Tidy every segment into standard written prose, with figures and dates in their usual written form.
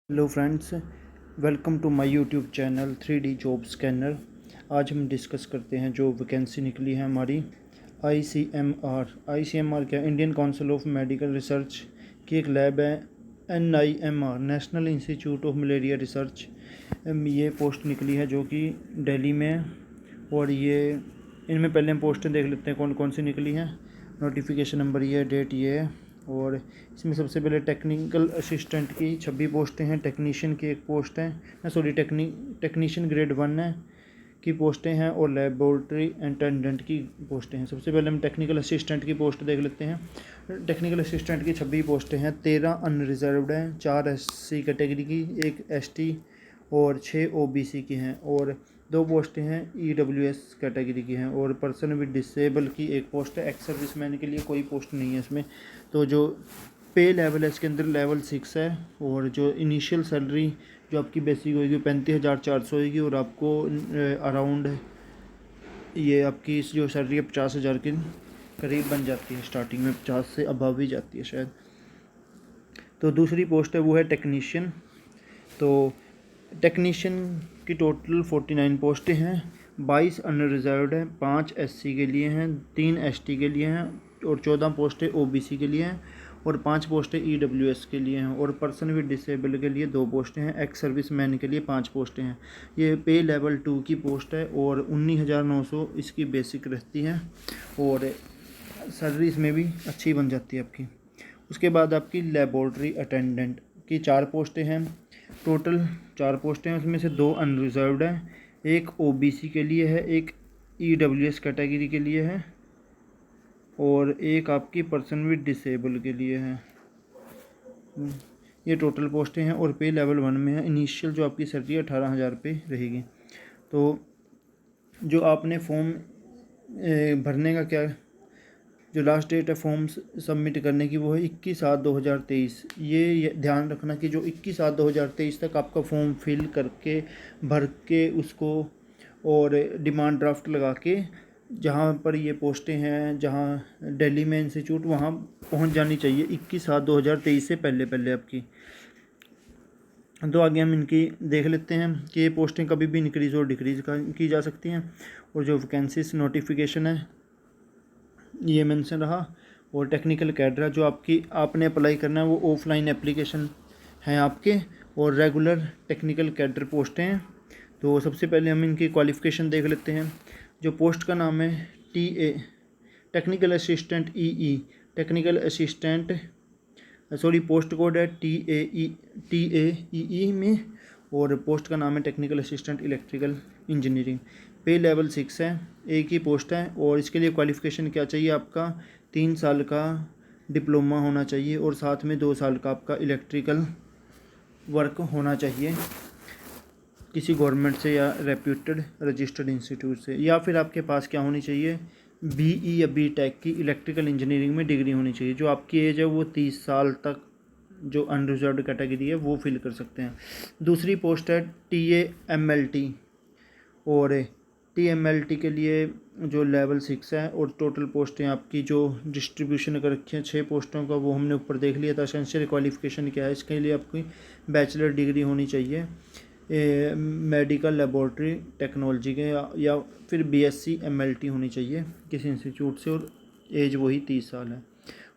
Hello friends, welcome to my YouTube channel 3D job scanner. आज हम discuss करते हैं जो वैकेंसी निकली है हमारी ICMR क्या Indian council of medical research की एक लैब है। NIMR national institute of malaria research, ये पोस्ट निकली है जो कि दिल्ली में है। और ये इनमें पहले हम पोस्टें देख लेते हैं कौन कौन सी निकली हैं। नोटिफिकेशन नंबर ये है, डेट ये है। और इसमें सबसे पहले टेक्निकल असिस्टेंट की 26 पोस्टें हैं, टेक्नीशियन की एक पोस्ट है, टेक्नीशियन ग्रेड 1 है की पोस्टें हैं, और लेबोरेटरी अटेंडेंट की पोस्टें हैं। सबसे पहले हम टेक्निकल असिस्टेंट की पोस्ट देख लेते हैं। टेक्निकल असिस्टेंट की 26 पोस्टें हैं, 13 अनरिजर्व्ड हैं, 4 SC कैटेगरी की, 1 ST और 6 OBC की हैं, और 2 पोस्टें हैं EWS कैटेगरी की हैं, और पर्सन विद डिसेबल की एक पोस्ट है। एक्स सर्विसमैन के लिए कोई पोस्ट नहीं है इसमें। तो जो पे लेवल है इसके अंदर लेवल 6 है, और जो इनिशियल सैलरी जो आपकी बेसिक होगी 35,400 होगी, और आपको अराउंड ये आपकी जो सैलरी है 50,000 के करीब बन जाती है। स्टार्टिंग में 50 से अबव ही जाती है शायद। तो दूसरी पोस्ट है वो है टेक्नीशियन। तो टेक्नीशियन की टोटल 49 पोस्टें हैं, 22 अनरिजर्व्ड हैं, 5 SC के लिए हैं, 3 ST के लिए हैं, और 14 पोस्टें OBC के लिए हैं, और 5 पोस्टें EWS के लिए हैं, और पर्सन विद डिसेबल के लिए 2 पोस्टें हैं, एक्स सर्विस मैन के लिए 5 पोस्टें हैं। ये पे लेवल 2 की पोस्ट है, और 19,900 इसकी बेसिक रहती है, और सैलरी इसमें भी अच्छी बन जाती है आपकी। उसके बाद आपकी लेबोरेटरी अटेंडेंट की 4 पोस्टें हैं, टोटल 4 पोस्टें हैं, उसमें से 2 अनरिजर्व्ड हैं, एक OBC के लिए है, एक EWS कैटेगरी के लिए है, और एक आपकी पर्सन विद डिसेबल के लिए है। ये टोटल पोस्टें हैं, और पे लेवल 1 में है। इनिशियल जो आपकी सैलरी 18,000 पे रहेगी। तो जो आपने फॉर्म भरने का क्या जो लास्ट डेट है फॉर्म सबमिट करने की वो है 21/7/2023। ये ध्यान रखना कि जो 21/7/2023 तक आपका फॉर्म फिल करके भर के उसको और डिमांड ड्राफ्ट लगा के जहाँ पर ये पोस्टें हैं, जहाँ दिल्ली में इंस्टीट्यूट, वहाँ पहुँच जानी चाहिए 21/7/2023 से पहले पहले आपकी। तो आगे हम इनकी देख लेते हैं कि ये पोस्टें कभी भी इंक्रीज़ और डिक्रीज़ की जा सकती हैं। और जो वैकेंसीज नोटिफिकेशन है ये मेंशन रहा। और टेक्निकल कैडर जो आपने अप्लाई करना है वो ऑफलाइन एप्लीकेशन हैं आपके, और रेगुलर टेक्निकल कैडर पोस्टें हैं। तो सबसे पहले हम इनकी क्वालिफ़िकेशन देख लेते हैं। जो पोस्ट का नाम है TA technical assistant EE technical assistant post code है TAEE में, और पोस्ट का नाम है टेक्निकल असिस्टेंट इलेक्ट्रिकल इंजीनियरिंग। पे लेवल 6 है, एक ही पोस्ट है, और इसके लिए क्वालिफ़िकेशन क्या चाहिए आपका 3 साल का डिप्लोमा होना चाहिए, और साथ में 2 साल का आपका इलेक्ट्रिकल वर्क होना चाहिए किसी गवर्नमेंट से या रेप्यूटेड रजिस्टर्ड इंस्टीट्यूट से, या फिर आपके पास क्या होनी चाहिए BE या BTech की इलेक्ट्रिकल इंजीनियरिंग में डिग्री होनी चाहिए। जो आपकी एज है वो 30 साल तक जो अनरिजर्व्ड कैटेगरी है वो फिल कर सकते हैं। दूसरी पोस्ट है TAMLT, और TMLT के लिए जो लेवल 6 है, और टोटल पोस्टें आपकी जो डिस्ट्रीब्यूशन कर रखी हैं 6 पोस्टों का वो हमने ऊपर देख लिया था। एसेंशियल क्वालिफ़िकेशन क्या है, इसके लिए आपकी बैचलर डिग्री होनी चाहिए मेडिकल लेबोरेटरी टेक्नोलॉजी के, या फिर BSc MLT होनी चाहिए किसी इंस्टीट्यूट से, और एज वही 30 साल है।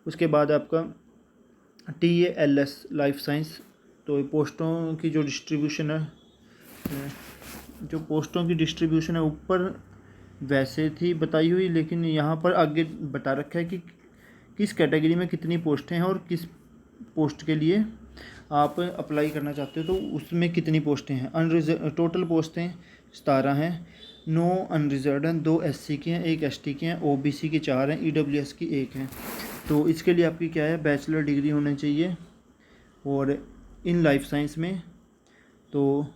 उसके बाद आपका TALS लाइफ साइंस। तो पोस्टों की जो डिस्ट्रीब्यूशन है ऊपर वैसे थी बताई हुई, लेकिन यहाँ पर आगे बता रखा है कि किस कैटेगरी में कितनी पोस्टें हैं, और किस पोस्ट के लिए आप अप्लाई करना चाहते हो तो उसमें कितनी पोस्टें हैं। टोटल पोस्टें 17 हैं, 9 अनरिजर्व्ड हैं, 2 SC की हैं, 1 ST की हैं, OBC की 4 हैं, EWS की 1 है। तो इसके लिए आपकी क्या है बैचलर डिग्री होनी चाहिए, और इन लाइफ साइंस में। तो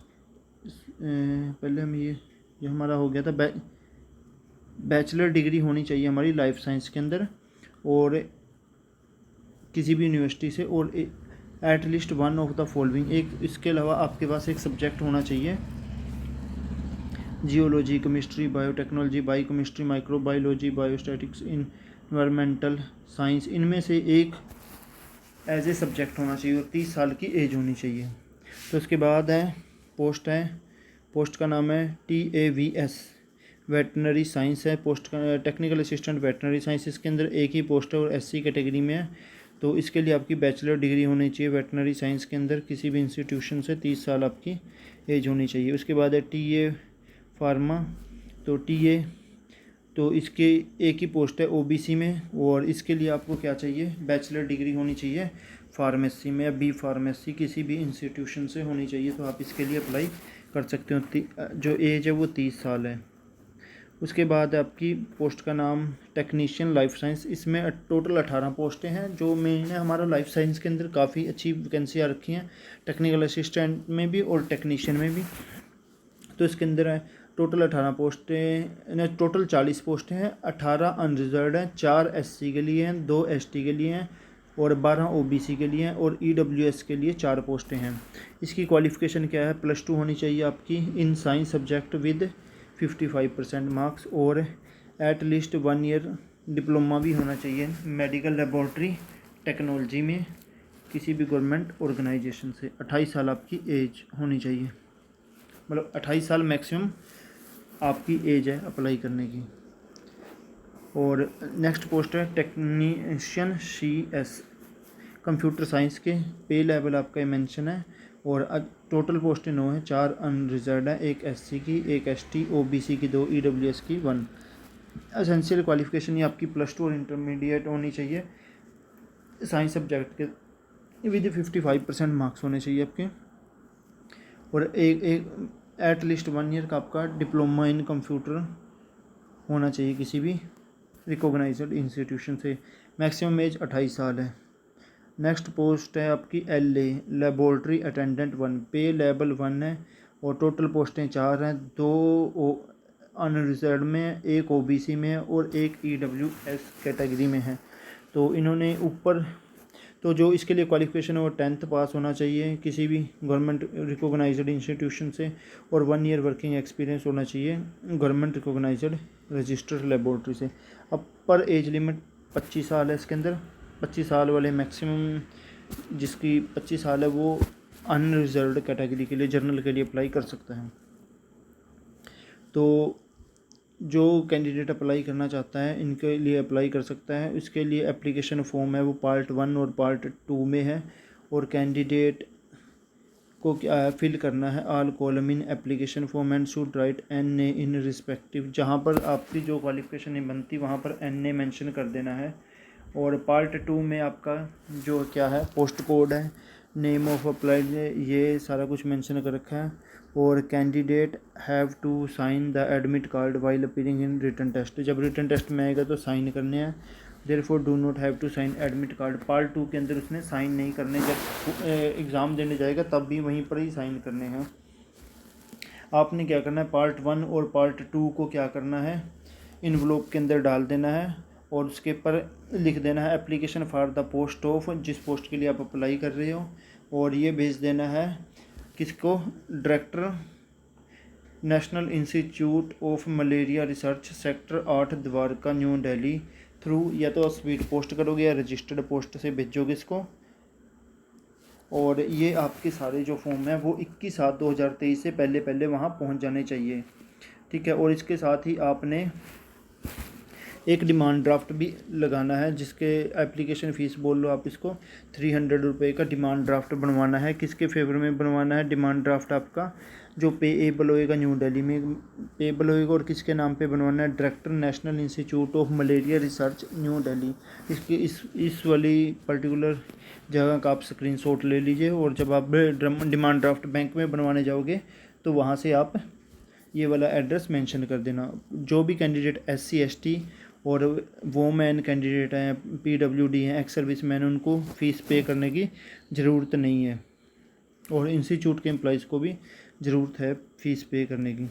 पहले हम ये हमारा हो गया था बैचलर डिग्री होनी चाहिए हमारी लाइफ साइंस के अंदर, और किसी भी यूनिवर्सिटी से, और at least 1 of the following, एक इसके अलावा आपके पास एक सब्जेक्ट होना चाहिए geology, chemistry, biotechnology, biochemistry, microbiology, biostatics, environmental science, इनमें से एक एज ए सब्जेक्ट होना चाहिए, और 30 साल की एज होनी चाहिए। तो उसके बाद है पोस्ट का नाम है TAVS वेटनरी साइंस है। पोस्ट का टेक्निकल असिस्टेंट वेटनरी साइंस, इसके अंदर एक ही पोस्ट है और SC कैटेगरी में है। तो इसके लिए आपकी बैचलर डिग्री होनी चाहिए वेटनरी साइंस के अंदर किसी भी इंस्टीट्यूशन से, 30 साल आपकी एज होनी चाहिए। उसके बाद है TA फार्मा। तो TA तो इसके एक ही पोस्ट है OBC में, और इसके लिए आपको क्या चाहिए, बैचलर डिग्री होनी चाहिए फार्मेसी में या B फार्मेसी किसी भी इंस्टीट्यूशन से होनी चाहिए। तो आप इसके लिए अप्लाई कर सकते हो। जो एज है वो 30 साल है। उसके बाद आपकी पोस्ट का नाम टेक्नीशियन लाइफ साइंस। इसमें टोटल 18 पोस्टें हैं। जो मेन है हमारा लाइफ साइंस के अंदर काफ़ी अच्छी वैकेंसी आ रखी हैं, टेक्निकल असिस्टेंट में भी और टेक्नीशियन में भी। तो इसके अंदर है टोटल 18 पोस्टें, टोटल 40 पोस्टें हैं। 18 अनरिजर्व्ड हैं, 4 SC के लिए हैं, 2 ST के लिए हैं और 12 OBC के लिए हैं, और EWS के लिए 4 पोस्टें हैं। इसकी क्वालिफ़िकेशन क्या है, +2 होनी चाहिए आपकी in science subject with 55% marks, और एट लीस्ट 1 ईयर डिप्लोमा भी होना चाहिए मेडिकल लेबॉर्ट्री टेक्नोलॉजी में किसी भी गवर्नमेंट ऑर्गेनाइजेशन से। 28 साल आपकी एज होनी चाहिए, मतलब 28 साल मैक्सिमम आपकी एज है अप्लाई करने की। और नेक्स्ट पोस्ट है टेक्नीशियन CS कंप्यूटर साइंस के। पे लेवल आपका ये मेंशन है, और टोटल पोस्टें 9 हैं, 4 अनरिजर्व्ड है, 1 SC की, 1 ST, OBC की 2, EWS की 1। एसेंशियल क्वालिफिकेशन ये आपकी +2 और इंटरमीडिएट होनी चाहिए साइंस सब्जेक्ट के विद 55% मार्क्स होने चाहिए आपके, और एक एट लीस्ट 1 ईयर का आपका डिप्लोमा इन कंप्यूटर होना चाहिए किसी भी रिकॉग्नाइज्ड इंस्टीट्यूशन से। मैक्सिमम एज 28 साल है। नेक्स्ट पोस्ट है आपकी LA लेबोरेटरी अटेंडेंट 1। पे लेवल 1 है, और टोटल पोस्टें 4 हैं, 2 अनरिजर्व्ड में, 1 OBC में और 1 EWS कैटेगरी में है। तो इन्होंने ऊपर तो जो इसके लिए क्वालिफिकेशन है वो 10th पास होना चाहिए किसी भी गवर्नमेंट रिकॉग्नाइज्ड इंस्टीट्यूशन से, और 1 ईयर वर्किंग एक्सपीरियंस होना चाहिए गवर्नमेंट रिकॉग्नाइज्ड रजिस्टर्ड लेबोरेटरी से। अपर एज लिमिट 25 साल है इसके अंदर। 25 साल वाले मैक्सिमम जिसकी 25 साल है वो अनरिजर्व्ड कैटेगरी के लिए, जनरल के लिए अप्लाई कर सकता है। तो जो कैंडिडेट अप्लाई करना चाहता है इनके लिए अप्लाई कर सकता है। इसके लिए एप्लीकेशन फॉर्म है वो पार्ट 1 और पार्ट 2 में है, और कैंडिडेट को क्या फिल करना है, all column in application form and should write NA in respective. जहाँ पर आपकी जो क्वालिफिकेशन नहीं बनती वहाँ पर NA मेंशन कर देना है। और पार्ट 2 में आपका जो क्या है पोस्ट कोड है, नेम ऑफ अप्लाइड, ये सारा कुछ मेंशन कर रखा है। और candidate have to sign the admit card while appearing in written test. जब रिटन टेस्ट में आएगा तो साइन करने हैं। Therefore do not have to sign admit card. Part 2 के अंदर उसने साइन नहीं करने, जब एग्ज़ाम देने जाएगा तब भी वहीं पर ही साइन करने हैं। आपने क्या करना है, पार्ट 1 और पार्ट 2 को क्या करना है, इन्वलॉप के अंदर डाल देना है, और उसके ऊपर लिख देना है application for the post of, जिस पोस्ट के लिए आप अप्लाई कर रहे हो, और ये भेज देना है किसको, director national institute of malaria research sector 8 Dwarka new Delhi through, या तो स्पीड पोस्ट करोगे या रजिस्टर्ड पोस्ट से भेजोगे इसको। और ये आपके सारे जो फॉर्म हैं वो 21/7/2023 से पहले वहाँ पहुँच जाने चाहिए, ठीक है। और इसके साथ ही आपने एक डिमांड ड्राफ्ट भी लगाना है, जिसके एप्लीकेशन फ़ीस बोल लो आप इसको, 300 रुपये का डिमांड ड्राफ्ट बनवाना है। किसके फेवर में बनवाना है डिमांड ड्राफ्ट, आपका जो पेएबल होएगा न्यू दिल्ली में पेएबल होएगा, और किसके नाम पे बनवाना है, director national institute of malaria research new Delhi. इसकी इस वाली पर्टिकुलर जगह का आप स्क्रीनशॉट ले लीजिए, और जब आप डिमांड ड्राफ्ट बैंक में बनवाने जाओगे तो वहाँ से आप ये वाला एड्रेस मेंशन कर देना। जो भी कैंडिडेट SC ST और वोमेन कैंडिडेट हैं, PWD हैं, एक्स सर्विस मैन, उनको फ़ीस पे करने की ज़रूरत नहीं है, और इंस्टीट्यूट के एम्प्लॉइज़ को भी ज़रूरत है फ़ीस पे करने की।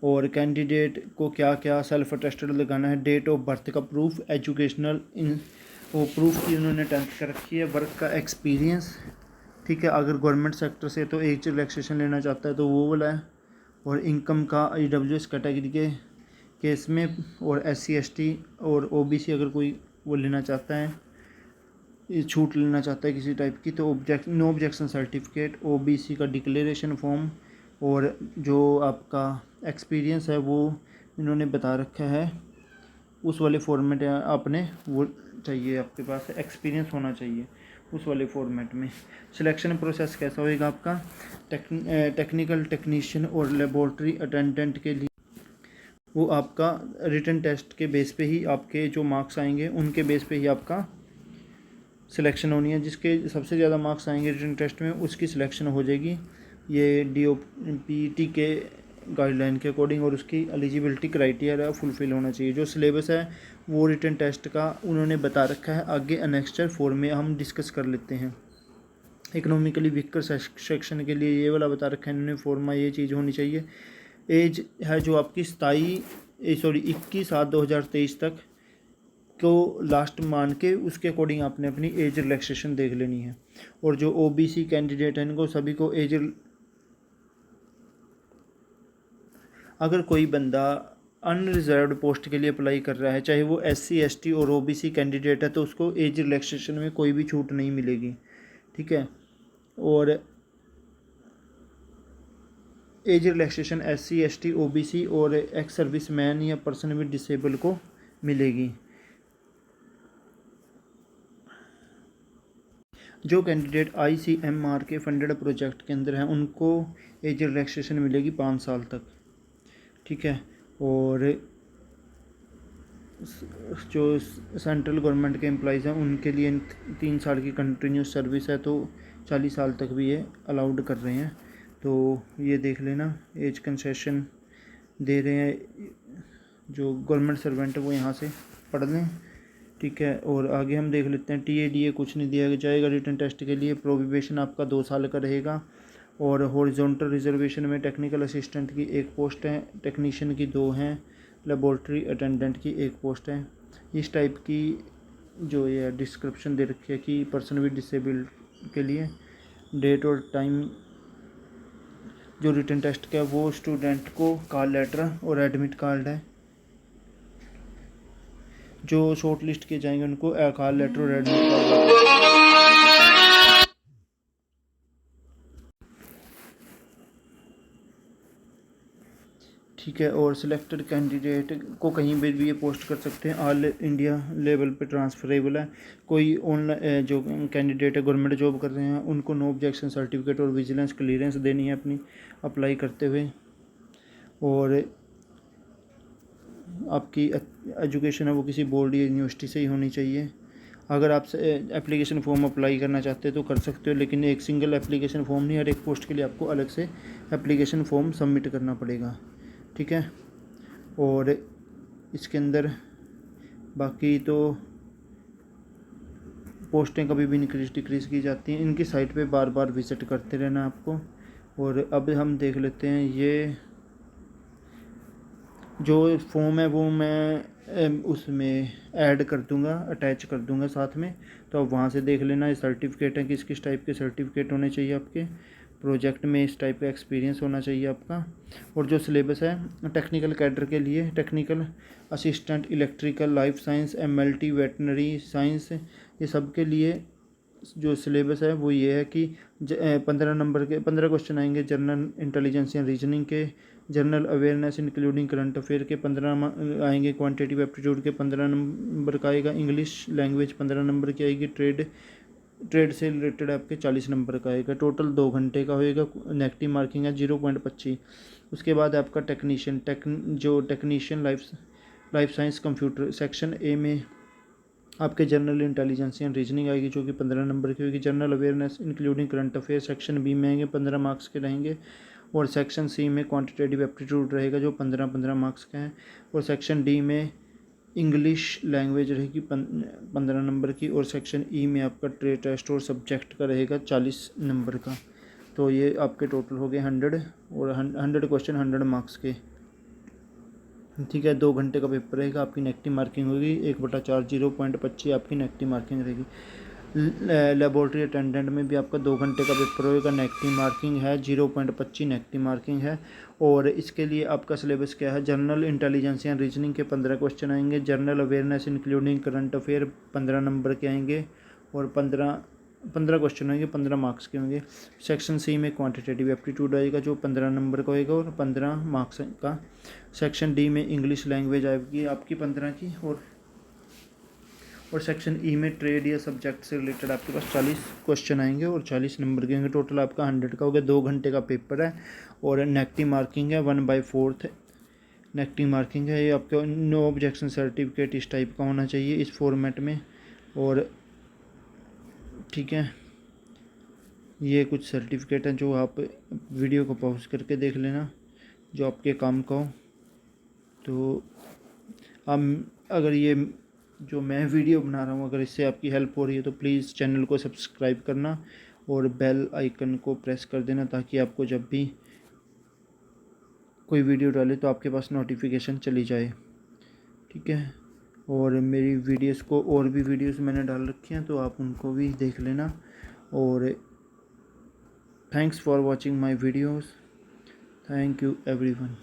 और कैंडिडेट को क्या क्या सेल्फ अटेस्टेड लगाना है, डेट ऑफ बर्थ का प्रूफ, एजुकेशनल वो प्रूफ की उन्होंने 10th कर रखी है, वर्क का एक्सपीरियंस, ठीक है। अगर गवर्नमेंट सेक्टर से तो एज रिलैक्सेशन लेना चाहता है तो वो वाला है, और इनकम का EWS कैटेगरी के केस में, और SC ST और OBC अगर कोई वो लेना चाहता है छूट लेना चाहता है किसी टाइप की, तो नो ऑब्जेक्शन सर्टिफिकेट, ओबीसी का डिक्लेरेशन फॉर्म, और जो आपका एक्सपीरियंस है वो इन्होंने बता रखा है, उस वाले फॉर्मेट आपने वो चाहिए, आपके पास एक्सपीरियंस होना चाहिए उस वाले फॉर्मेट में। सिलेक्शन प्रोसेस कैसा होएगा आपका, टेक्निकल टेक्नीशियन और लेबोरेटरी अटेंडेंट के लिए वो आपका रिटन टेस्ट के बेस पे ही आपके जो मार्क्स आएंगे उनके बेस पे ही आपका सिलेक्शन होनी है। जिसके सबसे ज़्यादा मार्क्स आएंगे रिटन टेस्ट में उसकी सिलेक्शन हो जाएगी, ये DOPT के गाइडलाइन के अकॉर्डिंग, और उसकी एलिजिबिलिटी क्राइटेरिया फुलफ़िल होना चाहिए। जो सिलेबस है वो रिटन टेस्ट का उन्होंने बता रखा है, आगे अनेक्स्चर 4 में हम डिस्कस कर लेते हैं। इकोनॉमिकली वीकर सेक्शन के लिए ये वाला बता रखा है इन्होंने फॉर्मा, ये चीज़ होनी चाहिए। एज है जो आपकी 21/7/2023 तक को लास्ट मान के उसके अकॉर्डिंग आपने अपनी एज रिलैक्सेशन देख लेनी है। और जो OBC कैंडिडेट हैं इनको सभी को एज, अगर कोई बंदा अनरिजर्व्ड पोस्ट के लिए अप्लाई कर रहा है, चाहे वो SC ST और OBC कैंडिडेट है, तो उसको एज रिलैक्सेशन में कोई भी छूट नहीं मिलेगी, ठीक है। और age relaxation SC ST OBC और एक्स सर्विस मैन या पर्सन विद डिसेबल को मिलेगी। जो कैंडिडेट ICMR के फंडेड प्रोजेक्ट के अंदर हैं उनको एज रिलैक्सेशन मिलेगी 5 साल तक, ठीक है। और जो सेंट्रल गवर्नमेंट के एम्प्लॉइज़ हैं उनके लिए 3 साल की कंटिन्यूस सर्विस है, तो 40 साल तक भी ये अलाउड कर रहे हैं। तो ये देख लेना, एज कंसेशन दे रहे हैं, जो गवर्नमेंट सर्वेंट है वो यहाँ से पढ़ लें, ठीक है। और आगे हम देख लेते हैं, TADA कुछ नहीं दिया जाएगा रिटन टेस्ट के लिए। प्रोबिबेशन आपका 2 साल का रहेगा। और हॉरिजॉन्टल रिजर्वेशन में टेक्निकल असिस्टेंट की 1 पोस्ट है, टेक्नीशियन की 2 हैं, लेबोरेटरी अटेंडेंट की 1 पोस्ट है। इस टाइप की जो ये डिस्क्रिप्शन दे रखी है कि पर्सन विद डिसेबल के लिए डेट और टाइम जो रिटन टेस्ट का वो स्टूडेंट को कॉल लेटर और एडमिट कार्ड है, जो शॉर्ट लिस्ट किए जाएंगे उनको कॉल लेटर और एडमिट कार्ड, ठीक है। और सिलेक्टेड कैंडिडेट को कहीं पर भी ये पोस्ट कर सकते हैं, ऑल इंडिया लेवल पे ट्रांसफरेबल है। कोई ऑनलाइन जो कैंडिडेट है गवर्नमेंट जॉब कर रहे हैं उनको नो ऑब्जेक्शन सर्टिफिकेट और विजिलेंस क्लियरेंस देनी है अपनी अप्लाई करते हुए। और आपकी एजुकेशन है वो किसी बोर्ड या यूनिवर्सिटी से ही होनी चाहिए। अगर आप एप्लीकेशन फॉर्म अप्लाई करना चाहते हैं तो कर सकते हो, लेकिन एक सिंगल एप्लीकेशन फॉर्म नहीं, हर एक पोस्ट के लिए आपको अलग से एप्लीकेशन फॉर्म सबमिट करना पड़ेगा, ठीक है। और इसके अंदर बाकी तो पोस्टें कभी भी इंक्रीज डिक्रीज़ की जाती हैं, इनकी साइट पे बार बार विज़िट करते रहना आपको। और अब हम देख लेते हैं, ये जो फॉर्म है वो मैं उसमें ऐड कर दूंगा, अटैच कर दूंगा साथ में, तो आप वहाँ से देख लेना। ये सर्टिफिकेट है, किस किस टाइप के सर्टिफिकेट होने चाहिए आपके प्रोजेक्ट में, इस टाइप का एक्सपीरियंस होना चाहिए आपका। और जो सिलेबस है टेक्निकल कैडर के लिए, technical assistant electrical, life science, MLT, veterinary science, ये सब के लिए जो सिलेबस है वो ये है कि 15 नंबर के 15 क्वेश्चन आएंगे जनरल इंटेलिजेंस या रीजनिंग के, general awareness including current affair के 15 आएंगे, क्वांटिटेटिव एप्टीट्यूड के 15 नंबर का आएगा, इंग्लिश लैंग्वेज 15 नंबर की आएगी, ट्रेड से रिलेटेड आपके 40 नंबर का आएगा। टोटल 2 घंटे का होएगा, नेगेटिव मार्किंग है 0.25। उसके बाद आपका technician life science computer section A में आपके जनरल इंटेलिजेंस एंड रीजनिंग आएगी जो कि 15 नंबर की होगी। General awareness including current affair section B में आएंगे, 15 मार्क्स के रहेंगे। और सेक्शन सी में क्वांटिटेटिव एप्टीट्यूड रहेगा जो 15 मार्क्स का है। और सेक्शन डी में इंग्लिश लैंग्वेज रहेगी 15 नंबर की। और सेक्शन ई में आपका ट्रेड टेस्ट और सब्जेक्ट का रहेगा 40 नंबर का। तो ये आपके टोटल हो गए 100, और 100 क्वेश्चन 100 मार्क्स के, ठीक है। 2 घंटे का पेपर रहेगा, आपकी नेगेटिव मार्किंग होगी 1/4, 0.25 आपकी नेगेटिव मार्किंग रहेगी। लेबोरेटरी अटेंडेंट में भी आपका 2 घंटे का पेपर होगा, नेगेटिव मार्किंग है 0.25 नेगेटिव मार्किंग है। और इसके लिए आपका सिलेबस क्या है, जनरल इंटेलिजेंस या रीजनिंग के 15 क्वेश्चन आएंगे, general awareness including current affair 15 number के आएंगे, और 15 क्वेश्चन होंगे, 15 मार्क्स के होंगे। सेक्शन सी में क्वांटिटेटिव एप्टीट्यूड आएगा जो 15 नंबर का होएगा और 15 मार्क्स का। सेक्शन डी में इंग्लिश लैंग्वेज आएगी आपकी 15 की, और सेक्शन ई में ट्रेड या सब्जेक्ट से रिलेटेड आपके पास 40 क्वेश्चन आएंगे और 40 नंबर के होंगे। टोटल आपका 100 का हो गया। 2 घंटे का पेपर है और नेगेटिव मार्किंग है 1/4 नेगेटिव मार्किंग है। ये आपका नो ऑब्जेक्शन सर्टिफिकेट इस टाइप का होना चाहिए इस फॉर्मेट में। और ठीक है, ये कुछ सर्टिफिकेट हैं जो आप वीडियो को पॉज करके देख लेना, जो आपके काम का हो। तो हम अगर ये जो मैं वीडियो बना रहा हूँ अगर इससे आपकी हेल्प हो रही है तो प्लीज़ चैनल को सब्सक्राइब करना और बेल आइकन को प्रेस कर देना, ताकि आपको जब भी कोई वीडियो डाले तो आपके पास नोटिफिकेशन चली जाए। ठीक है, और मेरी वीडियोस को और भी वीडियोस मैंने डाल रखी हैं तो आप उनको भी देख लेना। और thanks for watching my videos. Thank you everyone.